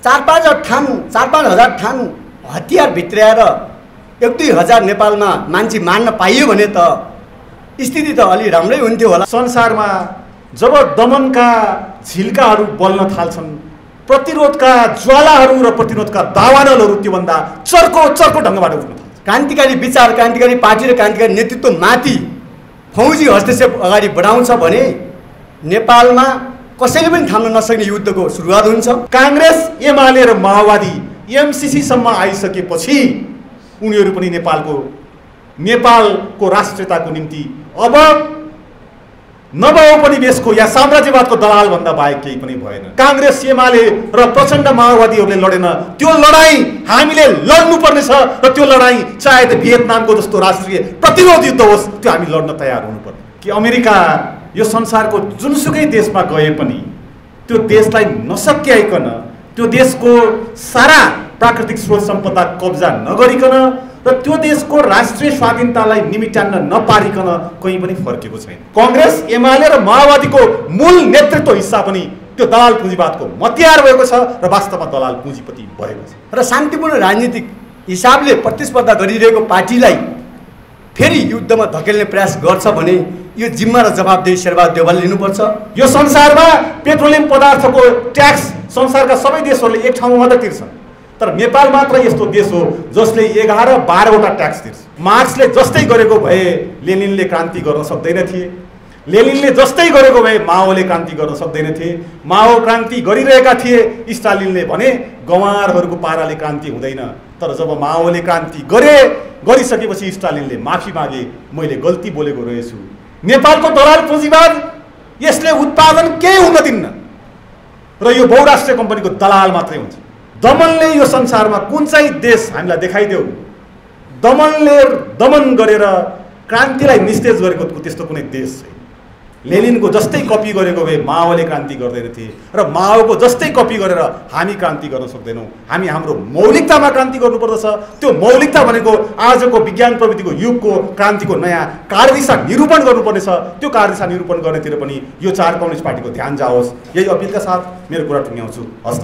4-5 हजार ठान हतियार भित्र्याएर 1-2 हजार नेपालमा मान्छे मार्न पाइयो भने त स्थिति त अलि राम्रै हुन्थ्यो होला। संसारमा जब दमनका झिल्काहरू बल्न थाल्छन्, प्रतिरोधका ज्वालाहरू र प्रतिरोधका दावानलहरू त्योभन्दा चर्को ढङ्गबाट उठ्न थाल्छ। क्रान्तिकारी विचार, क्रान्तिकारी पार्टी र क्रान्तिकारी नेतृत्व माथि फौजी हस्तक्षेप अगाडि बढाउँछ भने नेपालमा कसैले पनि थाम्न नसक्ने युद्धको सुरुवात हुन्छ। कांग्रेस, एमाले र माओवादी एमसीसी सम्म आइसकेपछि उनीहरू पनि नेपालको राष्ट्रियताको निम्ति अब नवौपनिवेशको या साम्राज्यवादको दलाल भन्दा बाहेक केही पनि भएन। कांग्रेस, एमाले र प्रचण्ड माओवादीहरूले लडेन, त्यो लडाई हामीले लड्नुपर्ने छ र त्यो लडाई चाहे त भियतनामको जस्तो राष्ट्रिय प्रतिरोध युद्ध होस्, त्यो हामी लड्न तयार हुनुपर्छ। कि अमेरिका यो संसारको जुनसुकै देशमा गए पनि त्यो देशलाई नसक्याइकन, त्यो देशको सारा प्राकृतिक स्रोत सम्पदा कब्जा नगरिकन र त्यो देशको राष्ट्रिय स्वाधीनतालाई निमिट्यान्न नपारिकन कहीँ पनि फर्केको छैन। कांग्रेस, एमाले र माओवादीको मूल नेतृत्व हिस्सा पनि त्यो दलाल पुँजीवादको मतियार भएको छ र वास्तवमा दलाल पुँजीपति भएको छ। र शान्तिपूर्ण राजनीतिक हिसाबले प्रतिस्पर्धा गरिरहेको पार्टीलाई फेरि युद्धमा धकेल्ने प्रयास गर्छ भने यो जिम्मा र जवाबदेही शेरबहादुर देउवाले लिनुपर्छ। यो संसारमा पेट्रोलियम पदार्थको ट्याक्स संसारका सबै देशहरूले एक ठाउँमा मात्र तिर्छन्, तर नेपाल मात्र यस्तो देश हो जसले 11-12वटा ट्याक्स तिर्छ। मार्क्सले जस्तै गरेको भए लेनिनले क्रान्ति गर्न सक्दैन थिए, लेनिनले जस्तै गरेको भए माओले क्रान्ति गर्न सक्दैन थिए। माओ क्रान्ति गरिरहेका थिए, स्टालिनले भने गँवारहरूको पाराले क्रान्ति हुँदैन। तर जब माओले क्रान्ति गरिसकेपछि स्टालिनले माफी मागे, मैले गल्ती बोलेको रहेछु। नेपालको दलाल पुँजीवाद यसले उत्पादन केही हुन दिन्न र यो बहुराष्ट्रिय कम्पनीको दलाल मात्रै हुन्छ। दमनले यो संसारमा कुन चाहिँ देश हामीलाई देखाइदेऊ, दमनले दमन गरेर क्रान्तिलाई निस्तेज गरेको त्यस्तो कुनै देश छैन। लेनिनको जस्तै कपी गरेको भए माओले क्रान्ति गर्दैन थिए र माओको जस्तै कपी गरेर हामी क्रान्ति गर्न सक्दैनौँ। हामी हाम्रो मौलिकतामा क्रान्ति गर्नुपर्दछ। त्यो मौलिकता भनेको आजको विज्ञान प्रविधिको युगको क्रान्तिको नयाँ कार्यदिशा निरूपण गर्नुपर्नेछ। त्यो कार्यदिशा निरूपण गर्नेतिर पनि यो 4 कम्युनिस्ट पार्टीको ध्यान जाओस्, यही अपिलका साथ मेरो कुरा टुङ्ग्याउँछु। हस्त।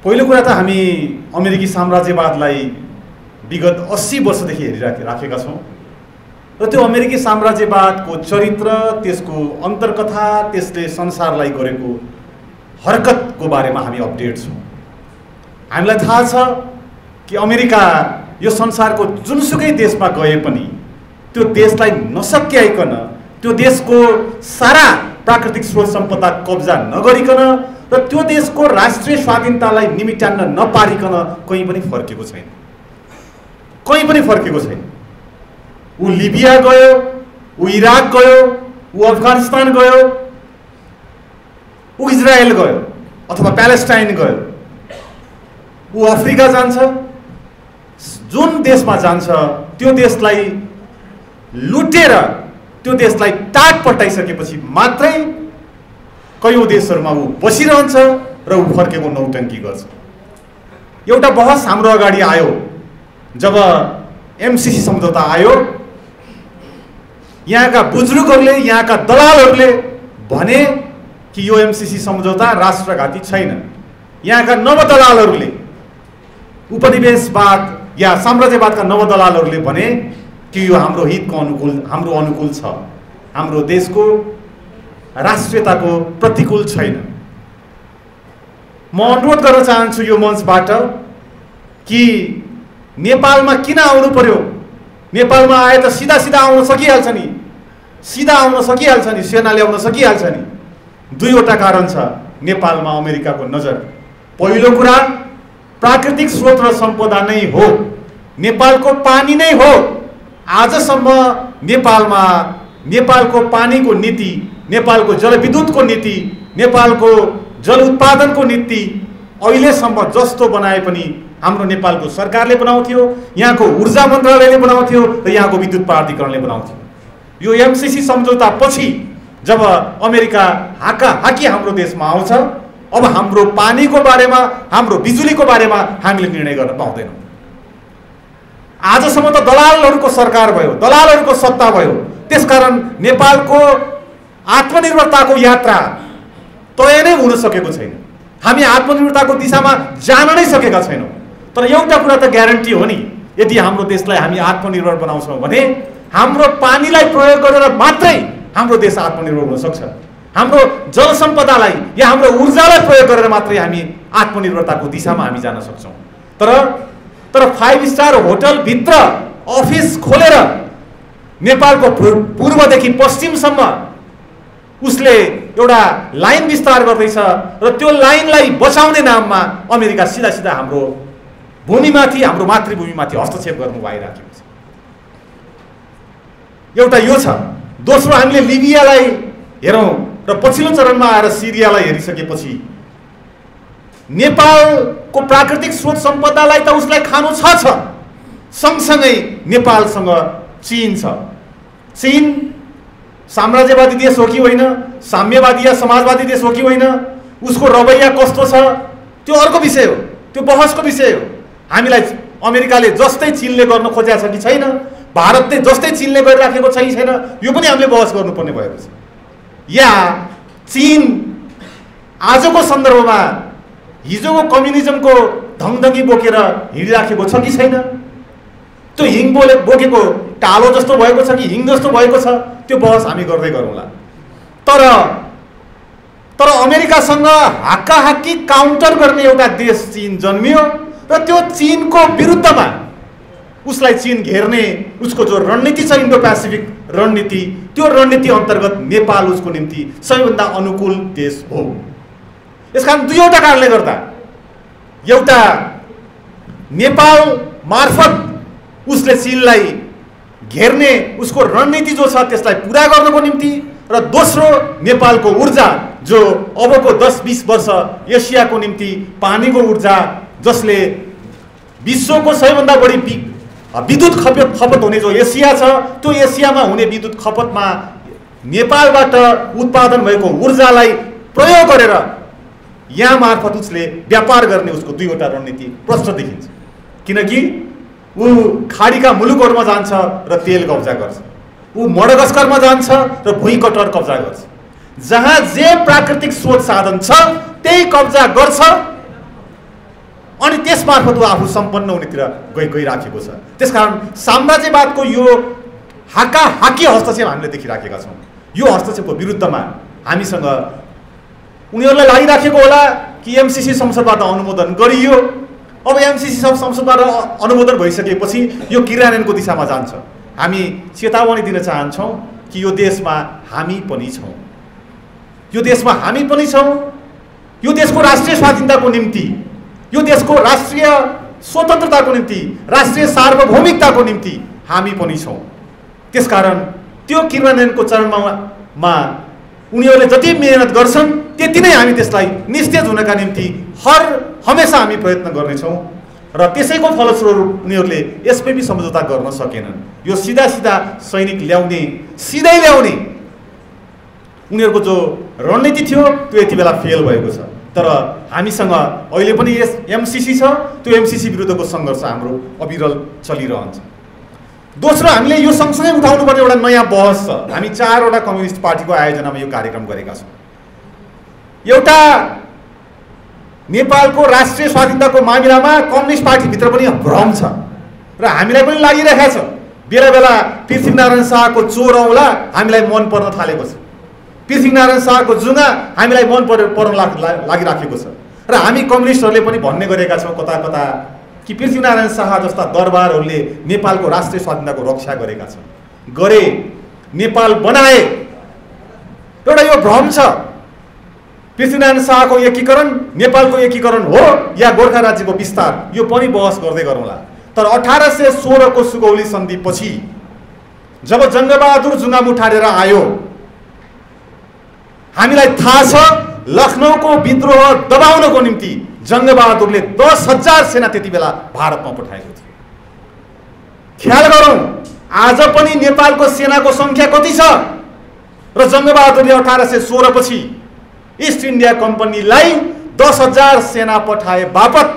पहिलो कुरा त हामी अमेरिकी साम्राज्यवादलाई विगत 80 वर्षदेखि हेरिराखेका छौँ र त्यो अमेरिकी साम्राज्यवादको चरित्र, त्यसको अन्तर्कथा, त्यसले संसारलाई गरेको हरकतको बारेमा हामी अपडेट छौँ। हामीलाई थाहा छ कि अमेरिका यो संसारको जुनसुकै देशमा गए पनि त्यो देशलाई नसक्याइकन, त्यो देशको सारा प्राकृतिक स्रोत सम्पदा कब्जा नगरिकन र त्यो देशको राष्ट्रिय स्वाधीनतालाई निमिट्यान्न नपारिकन कहीँ पनि फर्केको छैन, कहीँ पनि फर्केको छैन। ऊ लिबिया गयो, ऊ इराक गयो, ऊ अफगानिस्तान गयो, ऊ इजरायल गयो अथवा प्यालेस्टाइन गयो, ऊ अफ्रिका जान्छ। जुन देशमा जान्छ त्यो देशलाई लुटेर, त्यो देशलाई टाट पटाइसकेपछि मात्रै कयौँ देशहरूमा ऊ बसिरहन्छ र ऊ फर्केको नौटङ्की गर्छ। एउटा बहस हाम्रो अगाडि आयो जब एमसीसी सम्झौता आयो। यहाँका बुजुर्गहरूले, यहाँका दलालहरूले भने कि यो एमसीसी सम्झौता राष्ट्रघाती छैन। यहाँका नवदलालहरूले, उपनिवेशवाद या साम्राज्यवादका नवदलालहरूले भने कि यो हाम्रो हितको अनुकूल छ, हाम्रो देशको राष्ट्रियताको प्रतिकूल छैन। म अनुरोध गर्न चाहन्छु यो मञ्चबाट कि नेपालमा किन आउनु पर्यो? नेपालमा आए त सिधा आउन सकिहाल्छ नि, सेना ल्याउन सकिहाल्छ नि। 2वटा कारण छ नेपालमा अमेरिकाको नजर। पहिलो कुरा प्राकृतिक स्रोत र सम्पदा नै हो, नेपालको पानी नै हो। आजसम्म नेपालमा नेपालको पानीको नीति, नेपालको जलविद्युतको नीति, नेपालको जल उत्पादनको नीति अहिलेसम्म जस्तो बनाए पनि हाम्रो नेपालको सरकारले बनाउँथ्यो, यहाँको ऊर्जा मन्त्रालयले बनाउँथ्यो र यहाँको विद्युत प्राधिकरणले बनाउँथ्यो। यो एमसीसी सम्झौता पछि जब अमेरिका हाकी हाम्रो देशमा आउँछ, अब हाम्रो पानीको बारेमा, हाम्रो बिजुलीको बारेमा हामीले निर्णय गर्न पाउँदैनौँ। आजसम्म त दलालहरूको सरकार भयो, दलालहरूको सत्ता भयो। त्यसकारण नेपालको आत्मनिर्भरताको यात्रा तय नै हुन सकेको छैन। हामी आत्मनिर्भरताको दिशामा जान नै सकेका छैनौँ। तर एउटा कुरा त ग्यारेन्टी हो नि, यदि हाम्रो देशलाई हामी आत्मनिर्भर बनाउँछौँ भने हाम्रो पानीलाई प्रयोग गरेर मात्रै हाम्रो देश आत्मनिर्भर हुन सक्छ। हाम्रो जल सम्पदालाई या हाम्रो ऊर्जालाई प्रयोग गरेर मात्रै हामी आत्मनिर्भरताको दिशामा हामी जान सक्छौँ। तर 5 स्टार होटलभित्र अफिस खोलेर नेपालको पूर्वदेखि पश्चिमसम्म उसले एउटा लाइन विस्तार गर्दैछ र त्यो लाइनलाई बचाउने नाममा अमेरिका सिधा सिधा हाम्रो भूमिमाथि, हाम्रो मातृभूमिमाथि हस्तक्षेप गर्नु भइराखेको छ। एउटा यो छ। दोस्रो, हामीले लिबियालाई हेरौँ र पछिल्लो चरणमा आएर सिरियालाई हेरिसकेपछि नेपालको प्राकृतिक स्रोत सम्पदालाई त उसलाई खानु छ, सँगसँगै नेपालसँग चीन छ। चीन साम्राज्यवादी देश हो कि होइन, साम्यवादी या समाजवादी देश हो कि होइन, उसको रवैया कस्तो छ त्यो अर्को विषय हो, त्यो बहसको विषय हो। हामीलाई अमेरिकाले जस्तै चीनले गर्न खोजेको छ कि छैन, भारतले जस्तै चीनले गरिराखेको छ कि छैन, यो पनि हामीले बहस गर्नुपर्ने भएको छ। या चीन आजको सन्दर्भमा हिजोको कम्युनिजमको धङधङी बोकेर हिँडिराखेको छ कि छैन, त्यो हिङ बोकेको टालो जस्तो भएको छ कि हिङ जस्तो भएको छ, त्यो बहस हामी गर्दै गरौँला। तर अमेरिकासँग हाक्काहाक्की काउन्टर गर्ने एउटा देश चीन जन्मियो र त्यो चीनको विरुद्धमा उसलाई चीन घेर्ने उसको जो रणनीति छ, इन्डो पेसिफिक रणनीति, त्यो रणनीति अन्तर्गत नेपाल उसको निम्ति सबैभन्दा अनुकूल देश हो। यसकारण दुईवटा कारणले गर्दा, एउटा नेपाल मार्फत उसले चीनलाई घेर्ने उसको रणनीति जो छ त्यसलाई पुरा गर्नको निम्ति, र दोस्रो नेपालको ऊर्जा जो अबको 10-20 वर्ष एसियाको निम्ति पानीको ऊर्जा जसले विश्वको सबैभन्दा बढी विद्युत खपत हुने जो एसिया छ, त्यो एसियामा हुने विद्युत खपतमा नेपालबाट उत्पादन भएको ऊर्जालाई प्रयोग गरेर यहाँ मार्फत उसले व्यापार गर्ने उसको दुईवटा रणनीति प्रष्ट देखिन्छ। किनकि ऊ खाडीका मुलुकहरूमा जान्छ र तेल कब्जा गर्छ, ऊ मडगास्करमा जान्छ र भुइँकटर कब्जा गर्छ, जहाँ जे प्राकृतिक स्रोत साधन छ त्यही कब्जा गर्छ अनि त्यसमार्फत ऊ आफू सम्पन्न हुनेतिर गइराखेको छ। त्यसकारण साम्राज्यवादको यो हाक्काहाक्की हस्तक्षेप हामीले देखिराखेका छौँ। यो हस्तक्षेपको विरुद्धमा हामीसँग उनीहरूलाई लागिराखेको होला कि एमसीसी संसदबाट अनुमोदन गरियो, अब एमसीसी संसदबाट अनुमोदन भइसकेपछि यो क्रियान्वयनको दिशामा जान्छ। हामी चेतावनी दिन चाहन्छौँ कि यो देशमा हामी पनि छौँ, यो देशमा हामी पनि छौँ, यो देशको राष्ट्रिय स्वाधीनताको निम्ति, यो देशको राष्ट्रिय स्वतन्त्रताको निम्ति, राष्ट्रिय सार्वभौमिकताको निम्ति हामी पनि छौँ। त्यसकारण त्यो क्रियान्वयनको चरणमा उनीहरूले जति मेहनत गर्छन् त्यति नै हामी त्यसलाई निस्तेज हुनका निम्ति हमेसा हामी प्रयत्न गर्नेछौँ र त्यसैको फलस्वरूप उनीहरूले एसपीपी सम्झौता गर्न सकेनन्। यो सिधा सैनिक ल्याउने, सिधै ल्याउने उनीहरूको जो रणनीति थियो त्यो यति बेला फेल भएको छ। तर हामीसँग अहिले पनि यस एमसीसी छ, त्यो एमसीसी विरुद्धको सङ्घर्ष हाम्रो अविरल चलिरहन्छ। दोस्रो, हामीले यो सँगसँगै उठाउनुपर्ने एउटा नयाँ बहस छ। हामी 4वटा कम्युनिस्ट पार्टीको आयोजनामा यो कार्यक्रम गरेका छौँ। एउटा, नेपालको राष्ट्रिय स्वाधीनताको मामिलामा कम्युनिस्ट पार्टीभित्र पनि भ्रम छ र हामीलाई पनि लागिरहेको छ, बेला बेला पृथ्वीनारायण शाहको चोर औँला हामीलाई मन पर्न थालेको छ, पृथ्वीनारायण शाहको जुङ्गा हामीलाई मन पर्न लागिराखेको छ र हामी कम्युनिस्टहरूले पनि भन्ने गरेका छौँ कता कता कि पृथ्वीनारायण शाह जस्ता दरबारहरूले नेपालको राष्ट्रिय स्वाधीनताको रक्षा गरेका छन्, गरे, नेपाल बनाए। एउटा यो भ्रम छ, पृथ्वीनारायण शाहको एकीकरण नेपालको एकीकरण हो या गोर्खा राज्यको विस्तार, यो पनि बहस गर्दै गरौँला। तर 1816 को सुगौली सन्धि पछि जब जङ्गबहादुर जुङ्गा मुठारेर आयो, हामीलाई थाहा छ लखनऊको विद्रोह दबाउनको निम्ति जङ्गबहादुरले 10,000 सेना त्यति बेला भारतमा पठाएको थियो। ख्याल गरौँ, आज पनि नेपालको सेनाको सङ्ख्या कति छ र जङ्गबहादुरले 1816 पछि इस्ट इन्डिया कम्पनीलाई 10,000 सेना पठाए बापत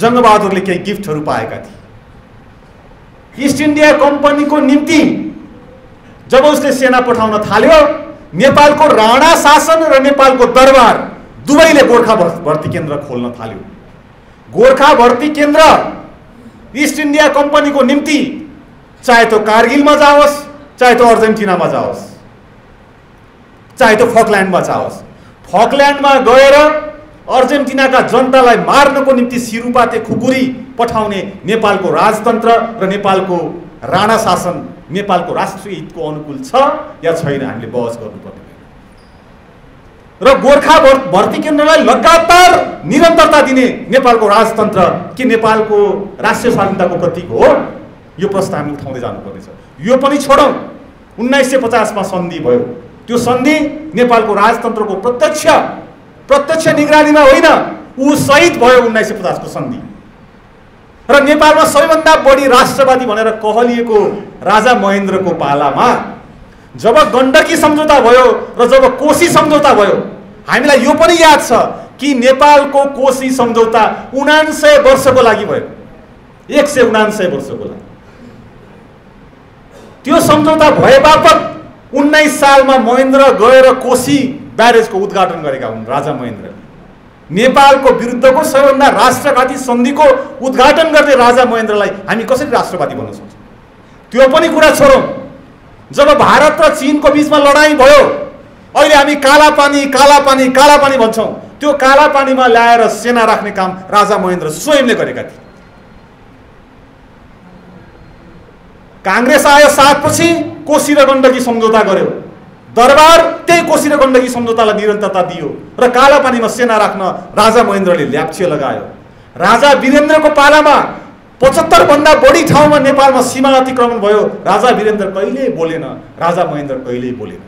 जङ्गबहादुरले केही गिफ्टहरू पाएका थिए। इस्ट इन्डिया कम्पनीको निम्ति जब उसले सेना पठाउन थाल्यो, नेपालको राणा शासन र नेपालको दरबार दुवैले गोर्खा भर्ती केन्द्र खोल्न थाल्यो। गोर्खा भर्ती केन्द्र इस्ट इन्डिया कम्पनीको निम्ति चाहे त्यो कारगिलमा जाओस्, चाहे त्यो अर्जेन्टिनामा जाओस्, चाहे त्यो फकल्यान्डमा जाओस्, फकल्यान्डमा गएर अर्जेन्टिनाका जनतालाई मार्नको निम्ति सिरुपाते खुकुरी पठाउने नेपालको राजतन्त्र र नेपालको राणा शासन नेपालको राष्ट्रिय हितको अनुकूल छ या छैन हामीले बहस गर्नुपर्ने र गोर्खा भर्ती केन्द्रलाई लगातार निरन्तरता दिने नेपालको राजतन्त्र के नेपालको राष्ट्रिय स्वाधीनताको प्रतीक हो? यो प्रश्न हामी उठाउँदै जानुपर्नेछ। यो पनि छोडौँ, 1950 मा सन्धि भयो। त्यो सन्धि नेपालको राजतन्त्रको प्रत्यक्ष निगरानीमा होइन, ऊ शहीद भयो 1950 को सन्धि। र नेपालमा सबैभन्दा बढी राष्ट्रवादी भनेर कहलिएको राजा महेन्द्रको पालामा जब गण्डकी सम्झौता भयो र जब कोशी सम्झौता भयो, हामीलाई यो पनि याद छ कि नेपालको कोशी सम्झौता 79 वर्षको लागि भयो, 179 वर्षको लागि। त्यो सम्झौता भए बापत 19 सालमा महेन्द्र गएर कोशी ब्यारेजको उद्घाटन गरेका हुन् राजा महेन्द्र। नेपालको विरुद्धको सबैभन्दा राष्ट्रघाती सन्धिको उद्घाटन गर्ने राजा महेन्द्रलाई हामी कसरी राष्ट्रवादी भन्न सक्छौँ? त्यो पनि कुरा छोडौँ। जब भारत र चीनको बीचमा लडाईँ भयो, अहिले हामी काला पानी भन्छौँ। त्यो काला पानीमा ल्याएर सेना राख्ने काम राजा महेन्द्र स्वयंले गरेका थिए। कांग्रेस आयो साथपछि कोशी र गण्डकी सम्झौता गर्यो। दरबार त्यही कोशी र गण्डकी सम्झौतालाई निरन्तरता दियो र काला पानीमा सेना राख्न राजा महेन्द्रले ल्याप्चे लगायो। राजा वीरेन्द्रको पालामा 75 भन्दा बढी ठाउँमा नेपालमा सीमा अतिक्रमण भयो। राजा वीरेन्द्र कहिल्यै बोलेन, राजा महेन्द्र कहिल्यै बोलेन।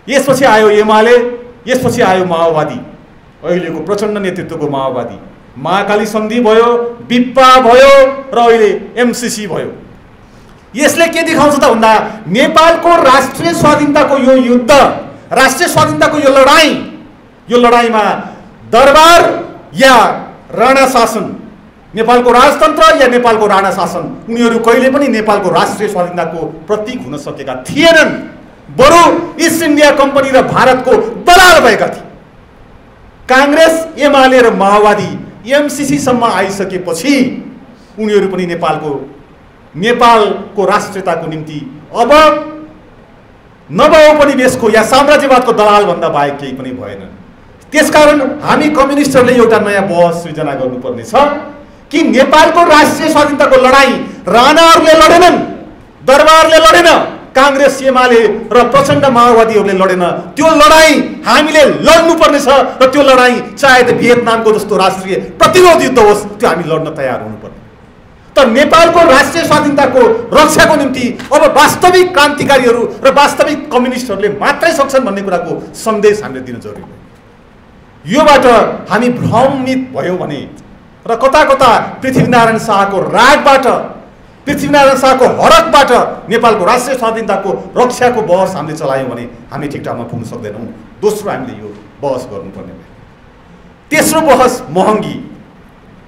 यसपछि आयो एमाले, यसपछि आयो माओवादी, अहिलेको प्रचण्ड नेतृत्वको माओवादी। महाकाली सन्धि भयो, बिप्पा भयो र अहिले एमसीसी भयो। यसले के देखाउँछ त भन्दा नेपालको राष्ट्रिय स्वाधीनताको यो युद्ध, राष्ट्रिय स्वाधीनताको यो लडाईँमा दरबार या राणा शासन, नेपालको राजतन्त्र या नेपालको राणा शासन, उनीहरू कहिले पनि नेपालको राष्ट्रिय स्वाधीनताको प्रतीक हुन सकेका थिएनन्। बरु इस्ट इन्डिया कम्पनी र भारतको दलाल भएका थिए। कांग्रेस, एमाले र माओवादी एमसीसी सम्म आइसकेपछि उनीहरू पनि नेपालको राष्ट्रियताको निम्ति अब नवौपनिवेशको या साम्राज्यवादको दलाल भन्दा बाहेक केही पनि भएन। त्यसकारण हामी कम्युनिस्टहरूले एउटा नयाँ बहस सृजना गर्नुपर्ने छ कि नेपालको राष्ट्रिय स्वाधीनताको लडाईँ राणाहरूले लडेनन्, दरबारले लडेन, कांग्रेस, एमाले र प्रचण्ड माओवादीहरूले लडेन। त्यो लडाईँ हामीले लड्नुपर्ने छ र त्यो लडाईँ चाहे त भियतनामको जस्तो राष्ट्रिय प्रतिरोध युद्ध होस्, त्यो हामी लड्न तयार हुनुपर्ने। तर नेपालको राष्ट्रिय स्वाधीनताको रक्षाको निम्ति अब वास्तविक क्रान्तिकारीहरू र वास्तविक कम्युनिस्टहरूले मात्रै सक्छन् भन्ने कुराको सन्देश हामीले दिन जरुरी हो। योबाट हामी भ्रमित भयौँ भने र कता पृथ्वीनारायण शाहको रागबाट, पृथ्वीनारायण शाहको हरकबाट नेपालको राष्ट्रिय स्वाधीनताको रक्षाको बहस हामीले चलायौँ भने हामी ठिक ठाउँमा पुग्न सक्दैनौँ। दोस्रो, हामीले यो बहस गर्नुपर्ने भयो। तेस्रो बहस महँगी।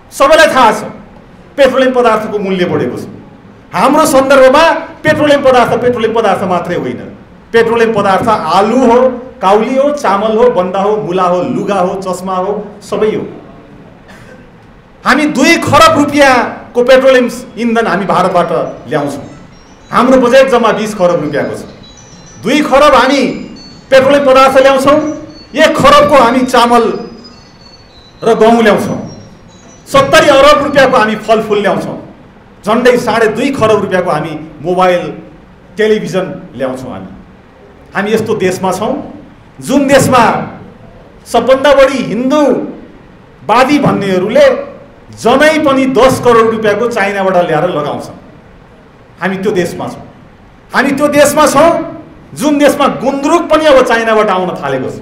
सबैलाई थाहा छ पेट्रोलियम पदार्थको मूल्य बढेको छ। हाम्रो सन्दर्भमा पेट्रोलियम पदार्थ मात्रै होइन, पेट्रोलियम पदार्थ आलु हो, काउली हो, चामल हो, बन्दा हो, मुला हो, लुगा हो, चस्मा हो, सबै हो। हामी 2 खरब रुपियाँको पेट्रोलियम इन्धन हामी भारतबाट ल्याउँछौँ। हाम्रो बजेट जम्मा 20 खरब रुपियाँको छ। 2 खरब हामी पेट्रोलियम पदार्थ ल्याउँछौँ, 1 खरबको हामी चामल र गहुँ ल्याउँछौँ, 70 अरब रुपियाँको हामी फलफुल ल्याउँछौँ, झन्डै 2.5 खरब रुपियाँको हामी मोबाइल टेलिभिजन ल्याउँछौँ। हामी यस्तो देशमा छौँ जुन देशमा सबभन्दा बढी हिन्दूवादी भन्नेहरूले जनै पनि 10 करोड रुपियाँको चाइनाबाट ल्याएर लगाउँछन्। हामी त्यो देशमा छौँ। हामी त्यो देशमा छौँ जुन देशमा गुन्द्रुक पनि अब चाइनाबाट आउन थालेको छ।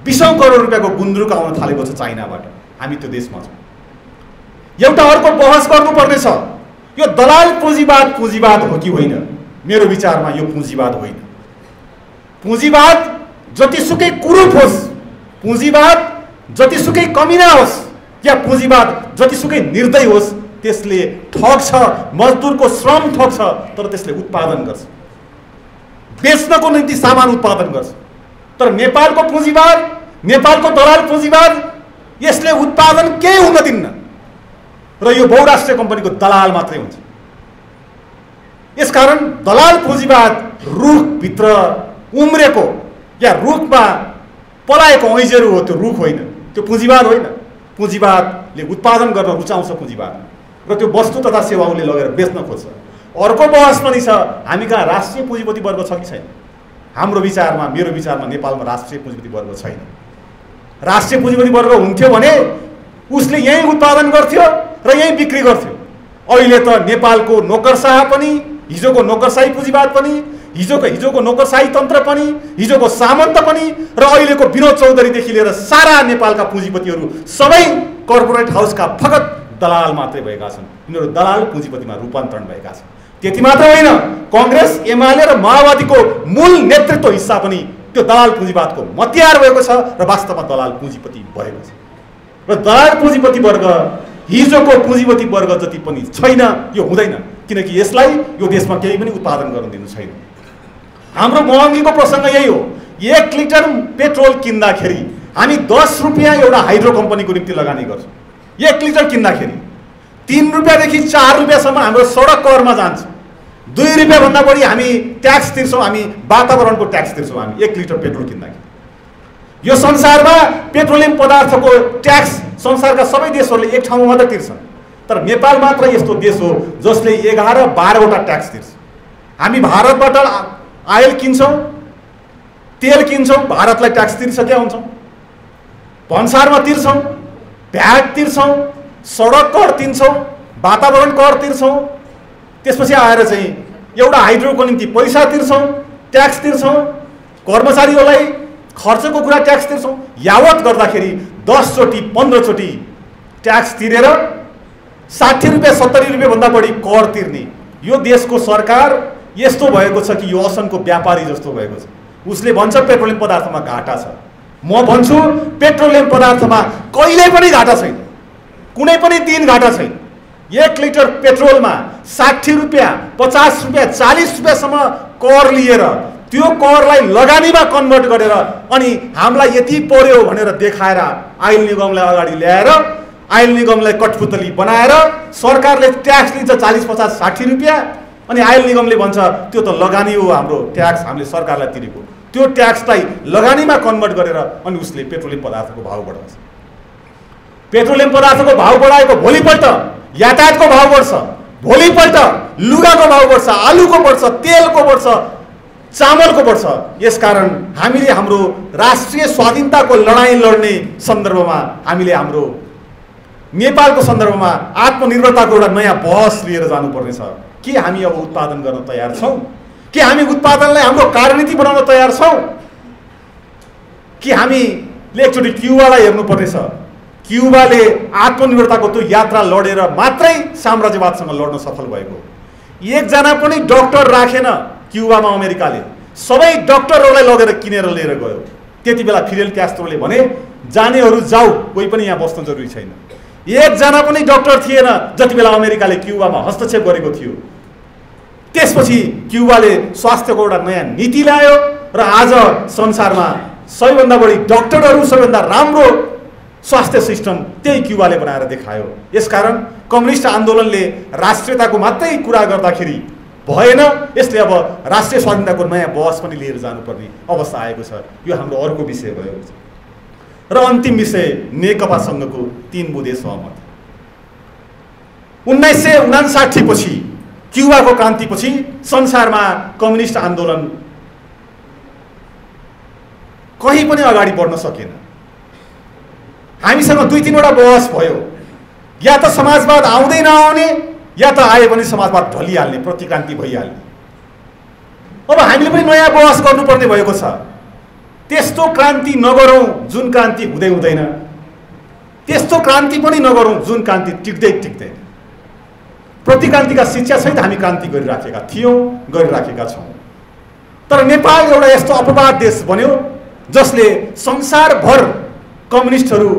20 करोड रुपियाँको गुन्द्रुक आउन थालेको छ चाइनाबाट। हामी त्यो देशमा छौँ। एउटा अर्को बहस गर्नुपर्ने छ, यो दलाल पुँजीवाद हो कि होइन? मेरो विचारमा यो पुँजीवाद होइन। पुँजीवाद जतिसुकै कुरूप होस्, पुँजीवाद जतिसुकै कमिना होस्, या पुँजीवाद जतिसुकै निर्दय होस्, त्यसले ठग्छ, मजदुरको श्रम ठग्छ, तर त्यसले उत्पादन गर्छ। बेच्नको निम्ति सामान उत्पादन गर्छ। तर नेपालको पुँजीवाद, नेपालको दलाल पुँजीवाद, यसले उत्पादन केही हुन दिन्न र यो बहुराष्ट्रिय कम्पनीको दलाल मात्रै हुन्छ। यसकारण दलाल पुँजीवाद रुखभित्र उम्रेको या रुखमा पलाएको ऐँजेरो हो, त्यो रुख होइन, त्यो पुँजीवाद होइन। पुँजीवादले उत्पादन गर्न रुचाउँछ पुँजीवाद र त्यो वस्तु तथा सेवा उसले लगेर बेच्न खोज्छ। अर्को बहस पनि छ, हामी कहाँ राष्ट्रिय पुँजीपति वर्ग छ कि छैन? हाम्रो विचारमा, मेरो विचारमा नेपालमा राष्ट्रिय पुँजीपति वर्ग छैन। राष्ट्रिय पुँजीपति वर्ग हुन्थ्यो भने उसले यहीँ उत्पादन गर्थ्यो र यहीँ बिक्री गर्थ्यो। अहिले त नेपालको नोकरशाह पनि, हिजोको नोकरशाही पुँजीवाद पनि, हिजोको नोकरशाही तन्त्र पनि, हिजोको सामन्त पनि र अहिलेको विनोद चौधरीदेखि लिएर सारा नेपालका पुँजीपतिहरू सबै कर्पोरेट हाउसका फगत दलाल मात्रै भएका छन्। यिनीहरू दलाल पुँजीपतिमा रूपान्तरण भएका छन्। त्यति मात्र होइन, कांग्रेस, एमाले र माओवादीको मूल नेतृत्व हिस्सा पनि त्यो दलाल पुँजीवादको मतियार भएको छ र वास्तवमा दलाल पुँजीपति भएको छ। र दलाल पुँजीपति वर्ग हिजोको पुँजीपति वर्ग जति पनि छैन, यो हुँदैन, किनकि यसलाई यो देशमा केही पनि उत्पादन गर्न दिनु छैन। हाम्रो महँगीको प्रसङ्ग यही हो। 1 लिटर पेट्रोल किन्दाखेरि हामी 10 रुपियाँ एउटा हाइड्रो कम्पनीको निम्ति लगानी गर्छौँ। 1 लिटर किन्दाखेरि 3 रुपियाँदेखि 4 रुपियाँसम्म हाम्रो सडक करमा जान्छ। 2 रुपियाँभन्दा बढी हामी ट्याक्स तिर्छौँ, हामी वातावरणको ट्याक्स तिर्छौँ हामी 1 लिटर पेट्रोल किन्दाखेरि। यो संसारमा पेट्रोलियम पदार्थको ट्याक्स संसारका सबै देशहरूले एक ठाउँमा मात्र तिर्छन्। तर नेपाल मात्र यस्तो देश हो जसले 11-12 वटा ट्याक्स तिर्छ। हामी भारतबाट आयल किन्छौँ, तेल किन्छौँ, भारतलाई ट्याक्स तिर्सकेका हुन्छौँ, भन्सारमा तिर्छौँ, भ्याट तिर्छौँ, सडक कर तिर्छौँ, वातावरण कर तिर्छौँ, त्यसपछि आएर चाहिँ एउटा हाइड्रोको निम्ति पैसा तिर्छौँ, ट्याक्स तिर्छौँ, कर्मचारीहरूलाई खर्चको कुरा ट्याक्स तिर्छौँ। यावत गर्दाखेरि 10 चोटि 15 चोटि ट्याक्स तिरेर 60 रुपियाँ 70 रुपियाँभन्दा बढी कर तिर्ने यो देशको सरकार यस्तो भएको छ कि यो असनको व्यापारी जस्तो भएको छ। उसले भन्छ पेट्रोलियम पदार्थमा घाटा छ, म भन्छु पेट्रोलियम पदार्थमा कहिल्यै पनि घाटा छैन, कुनै पनि दिन घाटा छैन। 1 लिटर पेट्रोलमा 60 रुपियाँ 50 रुपियाँ 40 रुपियाँसम्म कर लिएर त्यो करलाई लगानीमा कन्भर्ट गरेर अनि हामीलाई यति पर्यो भनेर देखाएर आयल निगमलाई अगाडि ल्याएर आयल निगमलाई कठपुतली बनाएर सरकारले ट्याक्स लिन्छ 40-50-60 रुपियाँ अनि आयल निगमले भन्छ त्यो त लगानी हो, हाम्रो ट्याक्स हामीले सरकारलाई तिरेको। त्यो ट्याक्सलाई लगानीमा कन्भर्ट गरेर अनि उसले पेट्रोलियम पदार्थको भाव बढाउँछ। पेट्रोलियम पदार्थको भाव बढाएको भोलिपल्ट यातायातको भाव बढ्छ, भोलिपल्ट लुगाको भाव बढ्छ, आलुको बढ्छ, तेलको बढ्छ, चामलको बढ्छ। यसकारण हामीले हाम्रो राष्ट्रिय स्वाधीनताको लडाईँ लड्ने सन्दर्भमा हामीले हाम्रो नेपालको सन्दर्भमा आत्मनिर्भरताको एउटा नयाँ बहस लिएर जानुपर्ने छ। के हामी अब उत्पादन गर्न तयार छौँ? के हामी उत्पादनलाई हाम्रो कार्यनीति बनाउन तयार छौँ? कि हामीले एकचोटि क्युबालाई हेर्नुपर्नेछ। क्युबाले आत्मनिर्भरताको त्यो यात्रा लडेर मात्रै साम्राज्यवादसँग लड्न सफल भएको। एकजना पनि डाक्टर राखेन क्युबामा अमेरिकाले, सबै डाक्टरहरूलाई लगेर किनेर लिएर गयो। त्यति बेला फिडेल क्यास्ट्रोले भने जानेहरू जाऊ, कोही पनि यहाँ बस्न जरुरी छैन। एकजना पनि डाक्टर थिएन जति बेला अमेरिकाले क्युबामा हस्तक्षेप गरेको थियो। त्यसपछि क्युबाले स्वास्थ्यको एउटा नयाँ नीति ल्यायो र आज संसारमा सबैभन्दा बढी डाक्टरहरू, सबैभन्दा राम्रो स्वास्थ्य सिस्टम त्यही क्युबाले बनाएर देखायो। यसकारण कम्युनिस्ट आन्दोलनले राष्ट्रियताको मात्रै कुरा गर्दाखेरि भएन, यसले अब राष्ट्रिय स्वाधीनताको नयाँ बहस पनि लिएर जानुपर्ने अवस्था आएको छ। यो हाम्रो अर्को विषय भएको छ। र अन्तिम विषय नेकपासँगको 3 बुँदे सहमति। 1959 पछि क्युबाको क्रान्तिपछि संसारमा कम्युनिस्ट आन्दोलन कहीँ पनि अगाडि बढ्न सकेन। हामीसँग 2-3 वटा बहस भयो, या त समाजवाद आउँदै नआउने या त आए पनि समाजवाद ढलिहाल्ने, प्रतिक्रान्ति भइहाल्ने। अब हामीले पनि नयाँ बहस गर्नुपर्ने भएको छ। त्यस्तो क्रान्ति नगरौँ जुन क्रान्ति हुँदै हुँदैन, त्यस्तो क्रान्ति पनि नगरौँ जुन क्रान्ति टिक्दै टिक्दैन। प्रतिक्रान्तिका शिक्षा सहित हामी क्रान्ति गरिराखेका थियौँ, गरिराखेका छौँ। तर नेपाल एउटा यस्तो अपवाद देश बन्यो जसले संसारभर कम्युनिस्टहरू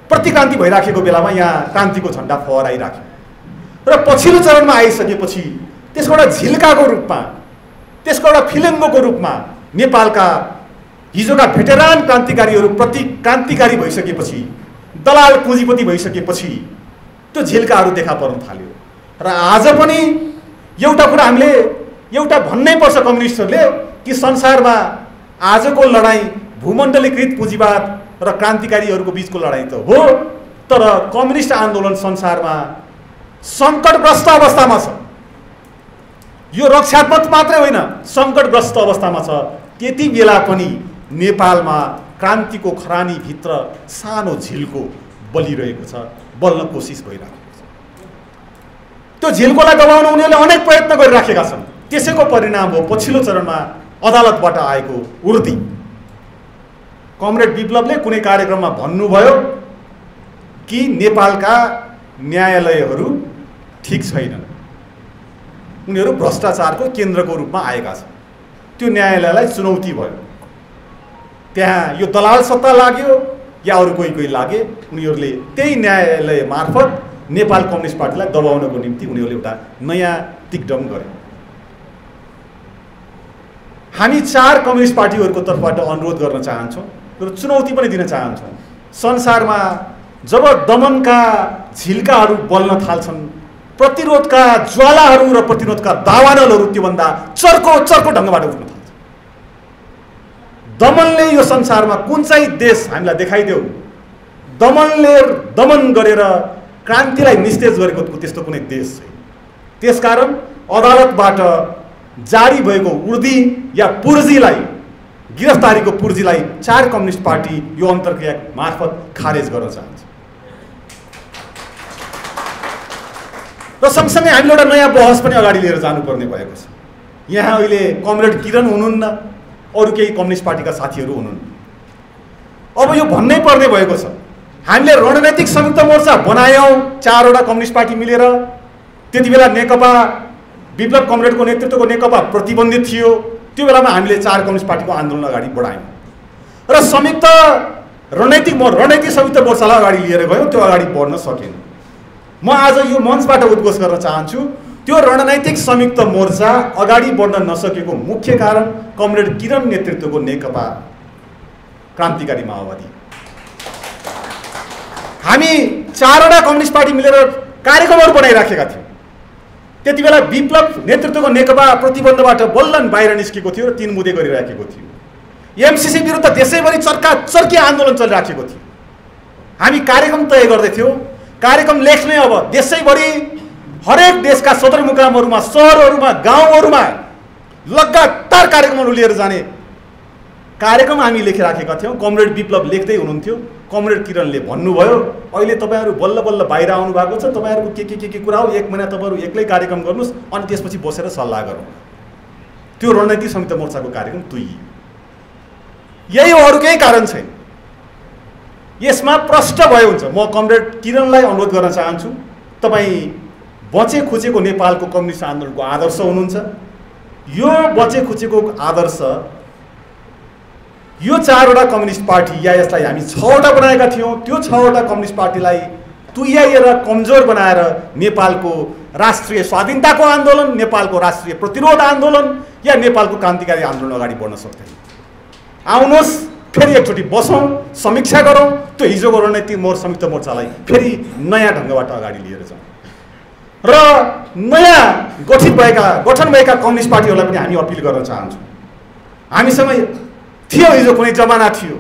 प्रतिक्रान्ति भइराखेको बेलामा यहाँ क्रान्तिको झन्डा फहराइराख्यो। र पछिल्लो चरणमा आइसकेपछि त्यसको एउटा झिल्काको रूपमा त्यसको एउटा फिलिङ्गोको रूपमा नेपालका हिजोका भेटेरान क्रान्तिकारीहरू प्रति क्रान्तिकारी भइसकेपछि, दलाल पुँजीपति भइसकेपछि त्यो झिल्काहरू देखा पर्न थाल्यो। र आज पनि एउटा कुरा हामीले एउटा भन्नै पर्छ कम्युनिस्टहरूले कि संसारमा आजको लडाईँ भूमण्डलीकृत पुँजीवाद र क्रान्तिकारीहरूको बीचको लडाईँ त हो, तर कम्युनिस्ट आन्दोलन संसारमा सङ्कटग्रस्त अवस्थामा छ। यो रक्षात्मक मात्रै होइन, सङ्कटग्रस्त अवस्थामा छ। त्यति बेला पनि नेपालमा क्रान्तिको खरानीभित्र सानो झिल्को बलिरहेको छ, बल्न कोसिस भइरहेको छ। त्यो झिल्कोलाई दबाउन उनीहरूले अनेक प्रयत्न गरिराखेका छन्। त्यसैको परिणाम हो पछिल्लो चरणमा अदालतबाट आएको उर्दी। कमरेड विप्लवले कुनै कार्यक्रममा भन्नुभयो कि नेपालका न्यायालयहरू ठिक छैनन्, उनीहरू भ्रष्टाचारको केन्द्रको रूपमा आएका छन्। त्यो न्यायालयलाई चुनौती भयो। त्यहाँ यो दलाल सत्ता लाग्यो या अरू कोही कोही लागे, उनीहरूले त्यही न्यायालय मार्फत नेपाल कम्युनिस्ट पार्टीलाई दबाउनको निम्ति उनीहरूले एउटा नयाँ तिकदम गरे। हामी 4 कम्युनिस्ट पार्टीहरूको तर्फबाट अनुरोध गर्न चाहन्छौँ र चुनौती पनि दिन चाहन्छौँ। संसारमा जब दमनका झिल्काहरू बल्न थाल्छन्, प्रतिरोधका ज्वालाहरू र प्रतिरोधका दावानलहरू त्योभन्दा चर्को ढङ्गबाट उठ्न थाल्छ। दमनले यो संसारमा कुन चाहिँ देश हामीलाई देखाइदेऊ, दमनले दमन गरेर क्रान्तिलाई निस्तेज गरेको त्यस्तो कुनै देश छैन। त्यसकारण अदालतबाट जारी भएको उर्दी या पुर्जीलाई, गिरफ्तारीको पुर्जीलाई 4 कम्युनिस्ट पार्टी यो अन्तर्क्रिया मार्फत खारेज गर्न चाहन्छ। र सँगसँगै हामीले एउटा नयाँ बहस पनि अगाडि लिएर जानुपर्ने भएको छ। यहाँ अहिले कमरेड किरण हुनुहुन्न, अरू केही कम्युनिस्ट पार्टीका साथीहरू हुनुहुन्न। अब यो भन्नै पर्ने भएको छ, हामीले रणनैतिक संयुक्त मोर्चा बनायौँ 4वटा कम्युनिस्ट पार्टी मिलेर। त्यति बेला नेकपा विप्लव कमरेडको नेतृत्वको नेकपा प्रतिबन्धित थियो। त्यो बेलामा हामीले 4 कम्युनिस्ट पार्टीको आन्दोलन अगाडि बढायौँ र संयुक्त रणनैतिक संयुक्त मोर्चालाई अगाडि लिएर गयौँ। त्यो अगाडि बढ्न सकेन। म आज यो मञ्चबाट उद्घोष गर्न चाहन्छु, त्यो रणनैतिक संयुक्त मोर्चा अगाडि बढ्न नसकेको मुख्य कारण कमरेड किरण नेतृत्वको नेकपा क्रान्तिकारी माओवादी। हामी 4वटा कम्युनिस्ट पार्टी मिलेर कार्यक्रमहरू बनाइराखेका थियौँ। त्यति बेला विप्लव नेतृत्वको नेकपा प्रतिबन्धबाट बल्ल बाहिर निस्केको थियो र 3 मुदे गरिराखेको थियो। एमसीसी विरुद्ध देशैभरि चर्की आन्दोलन चलिराखेको थियो। हामी कार्यक्रम तय गर्दैथ्यौँ, कार्यक्रम लेख्ने। अब देशैभरि हरेक देशका सदरमुकामहरूमा, सहरहरूमा, गाउँहरूमा लगातार कार्यक्रमहरू लिएर जाने कार्यक्रम हामी लेखिराखेका थियौँ। कमरेड विप्लव लेख्दै हुनुहुन्थ्यो। कमरेड किरणले भन्नुभयो, अहिले तपाईँहरू बल्ल बल्ल बाहिर आउनु भएको छ, तपाईँहरूको के कुरा हो, 1 महिना तपाईँहरू एक्लै कार्यक्रम गर्नुहोस्, अनि त्यसपछि बसेर सल्लाह गरौँ। त्यो रणनीतिक संयुक्त मोर्चाको कार्यक्रम तुइयो। यही हो, अरू केही कारण छैन। यसमा प्रष्ट भयो हुन्छ। म कमरेड किरणलाई अनुरोध गर्न चाहन्छु, तपाईँ बचे खुचेको नेपालको कम्युनिस्ट आन्दोलनको आदर्श हुनुहुन्छ। यो बचे खुचेको आदर्श यो 4वटा कम्युनिस्ट पार्टी या यसलाई हामी 6वटा बनाएका थियौँ, त्यो 6वटा कम्युनिस्ट पार्टीलाई तुल्याएर कमजोर बनाएर नेपालको राष्ट्रिय स्वाधीनताको आन्दोलन, नेपालको राष्ट्रिय प्रतिरोध आन्दोलन या नेपालको क्रान्तिकारी आन्दोलन अगाडि बढ्न सक्दैन। आउनुहोस्, फेरि एकचोटि बसौँ, समीक्षा गरौँ, त्यो हिजोको रणनीतिक संयुक्त मोर्चालाई फेरि नयाँ ढङ्गबाट अगाडि लिएर जाउँ र नयाँ गठन भएका कम्युनिस्ट पार्टीहरूलाई पनि हामी अपिल गर्न चाहन्छौँ। हामीसँग थियो, हिजो कुनै जमाना थियो,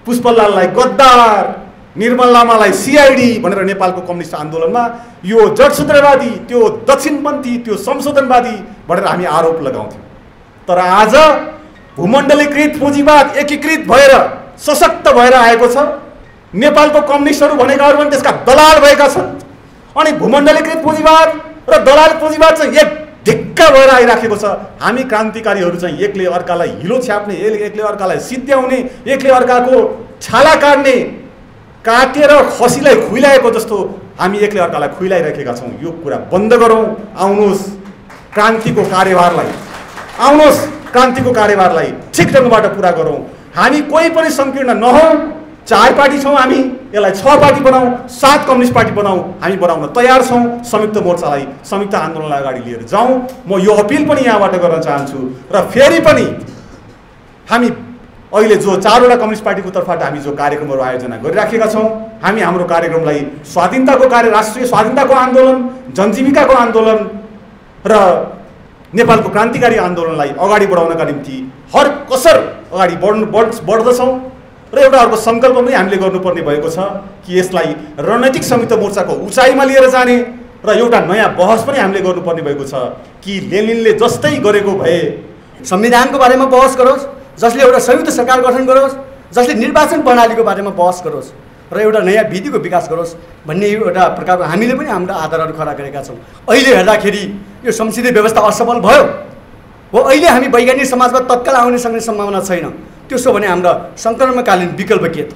पुष्पलाललाई गद्दार, निर्मल लामालाई सीआईडी भनेर नेपालको कम्युनिस्ट आन्दोलनमा यो जडसूत्रवादी, त्यो दक्षिणपन्थी, त्यो संशोधनवादी भनेर हामी आरोप लगाउँथ्यौँ। तर आज भूमण्डलीकृत पुँजीवाद एकीकृत भएर सशक्त भएर आएको छ। नेपालको कम्युनिस्टहरू भनेकाहरू पनि त्यसका दलाल भएका छन्। अनि भूमण्डलीकृत पुँजीवाद र दलाल पुँजीवाद चाहिँ एक ढिक्का भएर आइराखेको छ। हामी क्रान्तिकारीहरू चाहिँ एकले अर्कालाई हिलो छ्याप्ने, एकले अर्कालाई सिद्ध्याउने, एकले अर्काको छाला काट्ने, काटेर खसीलाई खुइलाएको जस्तो हामी एकले अर्कालाई खुइलाइराखेका छौँ। यो कुरा बन्द गरौँ। आउनुहोस्, क्रान्तिको कार्यभारलाई ठिक ढङ्गबाट पुरा गरौँ। हामी कोही पनि संकीर्ण नहौँ, 4 पार्टी छौँ हामी, यसलाई 6 पार्टी बनाऊ, 7 कम्युनिस्ट पार्टी बनाऊ, हामी बनाउन तयार छौँ। संयुक्त मोर्चालाई, संयुक्त आन्दोलनलाई अगाडि लिएर जाउँ। म यो अपिल पनि यहाँबाट गर्न चाहन्छु। र फेरि पनि हामी अहिले जो 4वटा कम्युनिस्ट पार्टीको तर्फबाट हामी जो कार्यक्रमहरू आयोजना गरिराखेका छौँ, हामी हाम्रो कार्यक्रमलाई स्वाधीनताको राष्ट्रिय स्वाधीनताको आन्दोलन, जनजीविकाको आन्दोलन र नेपालको क्रान्तिकारी आन्दोलनलाई अगाडि बढाउनका निम्ति हर कसर अगाडि बढ्दछौँ। र एउटा अर्को सङ्कल्प पनि हामीले गर्नुपर्ने भएको छ कि यसलाई रणनीतिक संयुक्त मोर्चाको उचाइमा लिएर जाने र एउटा नयाँ बहस पनि हामीले गर्नुपर्ने भएको छ कि लेनिनले जस्तै गरेको भए संविधानको बारेमा बहस गरोस्, जसले एउटा संयुक्त सरकार गठन गरोस्, जसले निर्वाचन प्रणालीको बारेमा बहस गरोस् र एउटा नयाँ विधिको विकास गरोस् भन्ने एउटा प्रकारको हामीले पनि हाम्रो आधारहरू खडा गरेका छौँ। अहिले हेर्दाखेरि यो संसदीय व्यवस्था असफल भयो हो। अहिले हामी वैज्ञानिक समाजमा तत्काल आउने सक्ने सम्भावना छैन। त्यसो भने हाम्रा सङ्क्रमणकालीन विकल्प के त?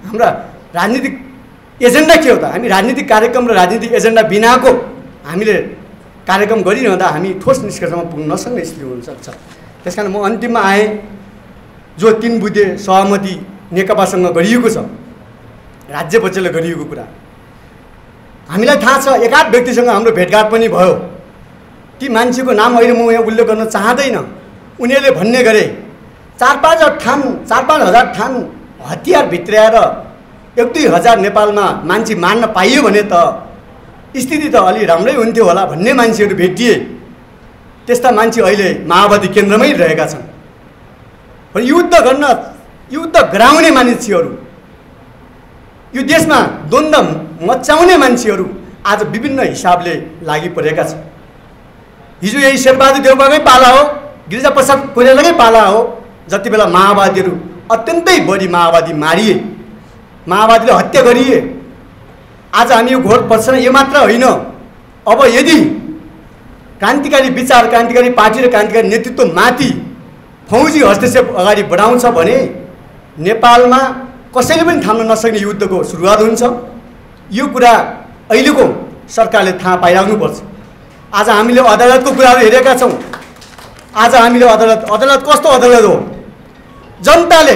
हाम्रा राजनीतिक एजेन्डा के हो त? हामी राजनीतिक कार्यक्रम र राजनीतिक एजेन्डा बिनाको हामीले कार्यक्रम गरिरहँदा हामी ठोस निष्कर्षमा पुग्न नसक्ने स्थिति हुनसक्छ। त्यस कारण म अन्तिममा आएँ, जो 3 बुँदे सहमति नेकपासँग गरिएको छ, राज्य पक्षले गरिएको कुरा हामीलाई थाहा छ। एकाध व्यक्तिसँग हाम्रो भेटघाट पनि भयो। ती मान्छेको नाम अहिले म यहाँ उल्लेख गर्न चाहँदैन। उनीहरूले भन्ने गरे 4-5 हजार ठान हतियार भित्र्याएर 1-2 हजार नेपालमा मान्छे मार्न पाइयो भने त स्थिति त अलि राम्रै हुन्थ्यो होला भन्ने मान्छेहरू भेटिए। त्यस्ता मान्छे अहिले माओवादी केन्द्रमै रहेका छन्। र युद्ध गराउने मान्छेहरू, यो देशमा द्वन्द्व मचाउने मान्छेहरू आज विभिन्न हिसाबले लागि परेका छन्। हिजो यही शेरबहादुर देउवाकै पाला हो, गिरिजाप्रसाद कोइरालाकै पाला हो, जति बेला माओवादीहरू अत्यन्तै बढी माओवादी मारिए, माओवादीले हत्या गरिए। आज हामी यो घोर पर्छन्। यो मात्र होइन, अब यदि क्रान्तिकारी विचार, क्रान्तिकारी पार्टी र क्रान्तिकारी नेतृत्व माथि फौजी हस्तक्षेप अगाडि बढाउँछ भने नेपालमा कसैले पनि थाम्न नसक्ने युद्धको सुरुवात हुन्छ। यो कुरा अहिलेको सरकारले थाहा पाइराख्नुपर्छ। आज हामीले अदालतको कुराहरू हेरेका छौँ। आज हामीले अदालत कस्तो अदालत हो? जनताले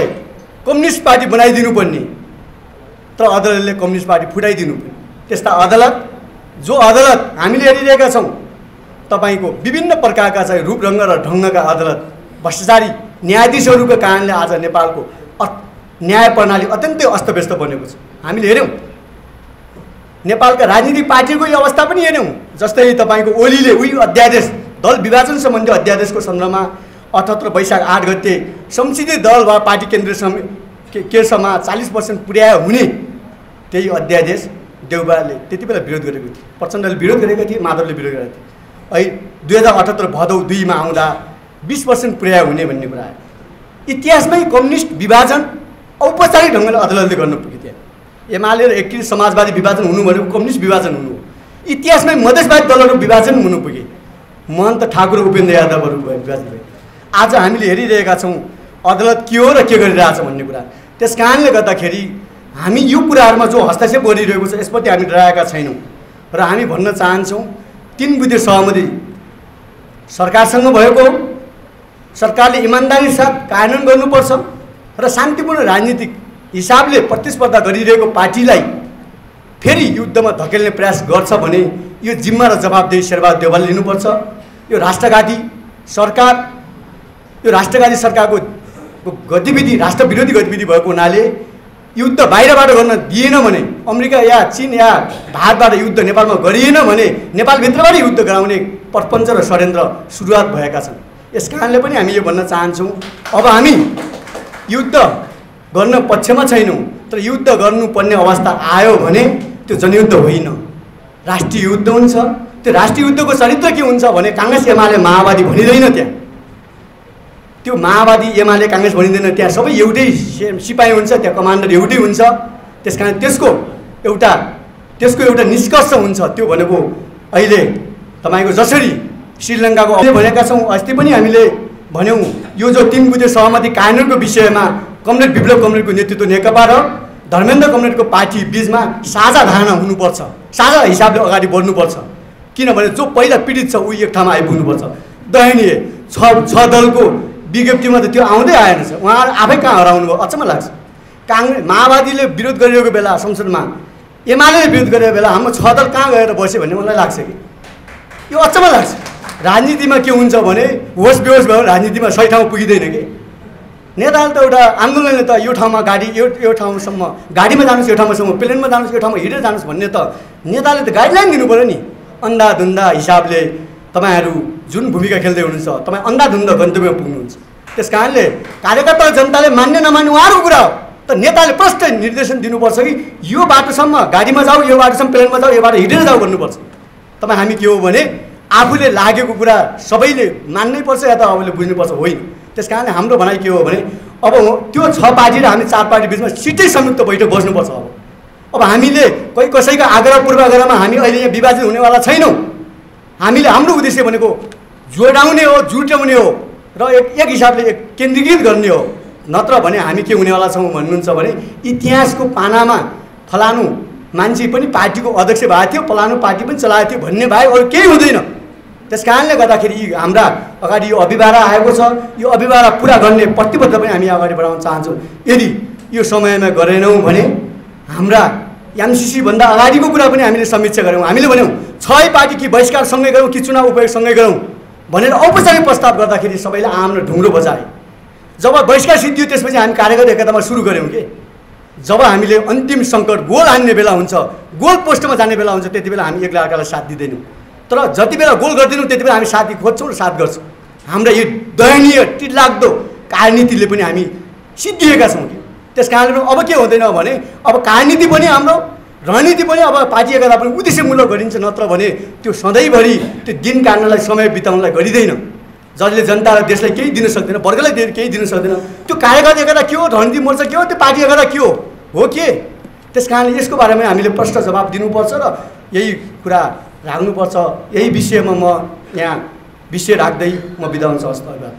कम्युनिस्ट पार्टी बनाइदिनु पर्ने, तर अदालतले कम्युनिस्ट पार्टी फुटाइदिनु पर्ने, त्यस्ता अदालत, जो अदालत हामीले हेरिरहेका छौँ। तपाईँको विभिन्न प्रकारका चाहिँ रूप रङ्ग र ढङ्गका अदालत, भ्रष्टाचारी न्यायाधीशहरूको कारणले आज नेपालको न्याय प्रणाली अत्यन्तै अस्तव्यस्त बनेको छ। हामीले हेऱ्यौँ नेपालका राजनीतिक पार्टीको यो अवस्था पनि हेऱ्यौँ। जस्तै तपाईँको ओलीले उही अध्यादेश, दल विभाजन सम्बन्धी अध्यादेशको सन्दर्भमा 78 वैशाख 8 गते संसदीय दल वा पार्टी केन्द्रमा 40% पुर्यायो हुने त्यही अध्यादेश देउवाले त्यति बेला विरोध गरेको थियो। प्रचण्डले विरोध गरेका थिए, माधवले विरोध गरेका थिए। अहिले 2078 भदौ 2 मा आउँदा 20% पुर्यायो हुने भन्ने कुरा आयो। इतिहासमै कम्युनिस्ट विभाजन औपचारिक ढङ्गले अदालतले गर्न पुगेको थियो। एमाले र एकीकृत समाजवादी विभाजन हुनु भनेको कम्युनिस्ट विभाजन हुनु हो। इतिहासमै मधेसवादी दलहरू विभाजन हुनु पुगे। महन्त ठाकुर उपेन्द्र यादवहरू विभाजन भए। आज हामीले हेरिरहेका छौँ अदालत के हो र के गरिरहेछ भन्ने कुरा। त्यस कारणले गर्दाखेरि हामी यो कुराहरूमा जो हस्तक्षेप गरिरहेको छ यसप्रति हामी डराएका छैनौँ र हामी भन्न चाहन्छौँ 3 बुँदे सहमति सरकारसँग भएको हो। सरकारले इमान्दारी साथ कार्यान्वयन गर्नुपर्छ र शान्तिपूर्ण राजनीतिक हिसाबले प्रतिस्पर्धा गरिरहेको पार्टीलाई फेरि युद्धमा धकेल्ने प्रयास गर्छ भने यो जिम्मा र जवाबदेही शेरबहादुर देउवाले लिनुपर्छ। यो राष्ट्रघाती सरकारको गतिविधि राष्ट्रविरोधी गतिविधि भएको हुनाले युद्ध बाहिरबाट गर्न दिएन भने, अमेरिका या चीन या भारतबाट युद्ध नेपालमा गरिएन भने नेपालभित्रबाट युद्ध गराउने प्रपञ्च र षड्यन्त्र सुरुवात भएका छन्। यस कारणले पनि हामी यो भन्न चाहन्छौँ, अब हामी युद्ध गर्न पक्षमा छैनौँ, तर युद्ध गर्नुपर्ने अवस्था आयो भने त्यो जनयुद्ध होइन, राष्ट्रिय युद्ध हुन्छ। त्यो राष्ट्रिय युद्धको चरित्र के हुन्छ भने काङ्ग्रेस एमाले माओवादी भनिँदैन। त्यहाँ त्यो माओवादी एमाले काङ्ग्रेस भनिँदैन। त्यहाँ सबै एउटै सिपाही हुन्छ, त्यहाँ कमान्डर एउटै हुन्छ। त्यसकारण त्यसको एउटा निष्कर्ष हुन्छ। त्यो भनेको अहिले तपाईँको जसरी श्रीलङ्काको भनेका छौँ, अस्ति पनि हामीले भन्यौँ यो जो 3 बुँदे सहमति कार्यान्वयनको विषयमा कमरेड विप्लव कमरेडको नेतृत्व नेकपा र धर्मेन्द्र कमरेडको पार्टी बीचमा साझा धारणा हुनुपर्छ, साझा हिसाबले अगाडि बढ्नुपर्छ। किनभने जो पहिला पीडित छ ऊ एक ठाउँमा आइपुग्नुपर्छ। दयनीय छ दलको विज्ञप्तिमा त त्यो आउँदै आएन छ। उहाँहरू आफै कहाँ हराउनु भयो, अचम्म लाग्छ। माओवादीले विरोध गरिरहेको बेला संसदमा एमाले विरोध गरेको बेला हाम्रो 6 दल कहाँ गएर बस्यो भन्ने मलाई लाग्छ कि यो अचम्म लाग्छ। राजनीतिमा के हुन्छ भने होस बेहोस भयो, राजनीतिमा सही ठाउँ पुगिँदैन कि। नेताले त एउटा आन्दोलनले त यो ठाउँमा गाडी यो ठाउँसम्म गाडीमा जानुहोस्, यो ठाउँसम्म प्लेनमा जानुहोस्, यो ठाउँमा हिँडेर जानुहोस् भन्ने त नेताले त गाइडलाइन दिनु पऱ्यो नि। अन्धाधुन्धा हिसाबले तपाईँहरू जुन भूमिका खेल्दै हुनुहुन्छ, तपाईँ अन्धाधुन्ध गन्तव्यमा पुग्नुहुन्छ। त्यस कारणले कार्यकर्ता जनताले मान्ने नमान्ने उहाँहरूको कुरा हो, त नेताले प्रष्ट निर्देशन दिनुपर्छ कि यो बाटोसम्म गाडीमा जाऊ, यो बाटोसम्म प्लेनमा जाऊ, यो बाटो हिँडेर जाऊ भन्नुपर्छ। तपाईँ हामी के हो भने आफूले लागेको कुरा सबैले मान्नै पर्छ या त अबले बुझ्नुपर्छ, होइन। त्यस कारणले हाम्रो भनाइ के हो भने अब त्यो 6 पार्टी र हामी 4 पार्टी बिचमा सिधै संयुक्त बैठक बस्नुपर्छ। अब हामीले कोही कसैको आग्रह पूर्वाग्रहमा हामी अहिले यहाँ विभाजित हुनेवाला छैनौँ। हामीले हाम्रो उद्देश्य भनेको जोडाउने हो, जुटाउने हो र एक हिसाबले केन्द्रीकृत गर्ने हो। नत्र भने हामी के हुनेवाला छौँ भन्नुहुन्छ भने इतिहासको पानामा फलानु मान्छे पनि पार्टीको अध्यक्ष भएको थियो, फलानु पार्टी पनि चलाएको थियो भन्ने बाहेक अरू केही हुँदैन। त्यस कारणले गर्दाखेरि हाम्रा अगाडि यो अभिभारा आएको छ, यो अभिभारा पुरा गर्ने प्रतिबद्ध पनि हामी अगाडि बढाउन चाहन्छौँ। यदि यो समयमा गरेनौँ भने हाम्रा एमसीसी भन्दा अगाडिको कुरा पनि हामीले समीक्षा गऱ्यौँ। हामीले भन्यौँ 6 पार्टी कि बहिष्कार सँगै गरौँ कि चुनाव उपयोग सँगै गरौँ भनेर औपचारिक प्रस्ताव गर्दाखेरि सबैले आम र ढुङ्ग्रो बजाए। जब बहिष्कार सिद्धियो त्यसपछि हामी कार्यगत एकतामा सुरु गऱ्यौँ कि जब हामीले अन्तिम सङ्कट गोल हान्ने बेला हुन्छ, गोल पोस्टमा जाने बेला हुन्छ, त्यति बेला हामी एक्लै अर्कालाई साथ दिँदैनौँ। तर जति बेला गोल गर्दैनौँ त्यति बेला हामी साथी खोज्छौँ र साथ गर्छौँ। हाम्रा यो दयनीय टिलाग्दो कार्यनीतिले पनि हामी सिद्धिएका छौँ कि। त्यस कारणले अब के हुँदैन भने अब कार्यनीति पनि हाम्रो रणनीति पनि अब पार्टी एकता पनि उद्देश्यमूलक गरिन्छ। नत्र भने त्यो सधैँभरि त्यो दिन काट्नलाई समय बिताउनलाई गरिँदैन। जसले जनता र देशलाई केही दिन सक्दैन, वर्गलाई केही दिन सक्दैन, त्यो कार्यकर्ता एकता के हो, रणनीति मोर्चा के हो, त्यो पार्टी एकता के हो के। त्यस कारणले यसको बारेमा हामीले प्रश्न जवाब दिनुपर्छ र यही कुरा राख्नुपर्छ। यही विषयमा म यहाँ विषय राख्दै म बिदा हुन्छ। हस्, धन्यवाद।